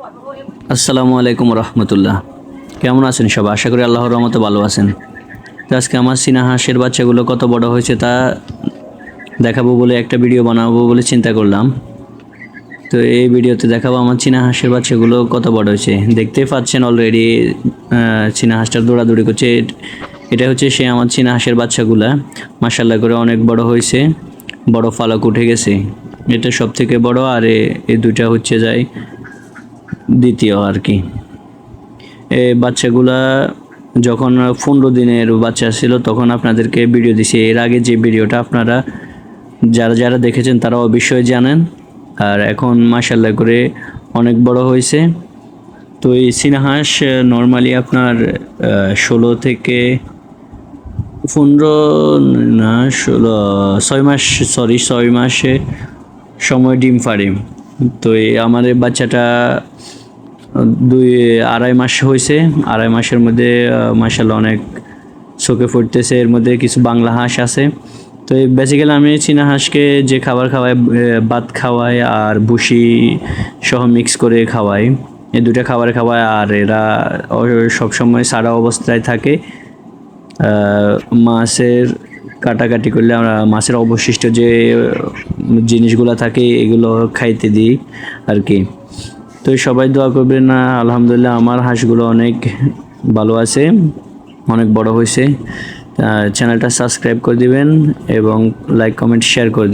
আসসালামু আলাইকুম রহমতুল্লাহ। কেমন আছেন সব? আশা করি আল্লাহর রহমতে ভালো আছেন। তো আজকে আমার চীনা হাঁসের বাচ্চাগুলো কত বড় হয়েছে তা দেখাবো বলে একটা ভিডিও বানাবো বলে চিন্তা করলাম। তো এই ভিডিওতে দেখাবো আমার চীনা হাঁসের বাচ্চাগুলো কত বড় হয়েছে। দেখতেই পাচ্ছেন অলরেডি চীনা হাঁসটা দৌড়াদৌড়ি করছে। এটা হচ্ছে সে আমার চীনা হাঁসের বাচ্চাগুলা। মাশাআল্লাহ করে অনেক বড় হয়েছে, বড় ফালক উঠে গেছে। এটা সব থেকে বড়, আর এই দুইটা হচ্ছে যায় দ্বিতীয় আর কি। এই বাচ্চাগুলা যখন 15 দিনের বাচ্চা ছিল তখন আপনাদেরকে ভিডিও দিছি। এর আগে যে ভিডিওটা আপনারা যারা যারা দেখেছেন তারা অবশ্যই জানেন। আর এখন মাশাআল্লাহ করে অনেক বড় হয়েছে। তো এই চীনা হাঁস নর্মালি আপনার 16 থেকে 15 না 6 মাস, 6 মাসে সময় ডিম পাড়ে। তো এই আমার এই বাচ্চাটা 2-2.5 মাস হয়েছে। 2.5 মাসের মধ্যে মাশাআল্লাহ অনেক চোখে ফুটতেছে। এর মধ্যে কিছু বাংলা হাঁস আছে। তো বেসিক্যালি আমি চীনা হাঁসকে যে খাবার খাওয়াই, ভাত খাওয়াই আর ভুসি সহ মিক্স করে খাওয়াই। এই দুটা খাবার খাওয়াই, আর এরা সবসময় সাদা অবস্থায় থাকে। মাছের কাটাকাটি করলে আমরা মাছের অবশিষ্ট যে জিনিসগুলো থাকে এগুলো খাইতে দিই আর কি। তো সবাই দোয়া করবেন। না আলহামদুলিল্লাহ আমার হাঁসগুলো অনেক ভালো আছে, অনেক বড় হয়েছে। চ্যানেলটা সাবস্ক্রাইব করে দিবেন এবং লাইক কমেন্ট শেয়ার করে দিবেন।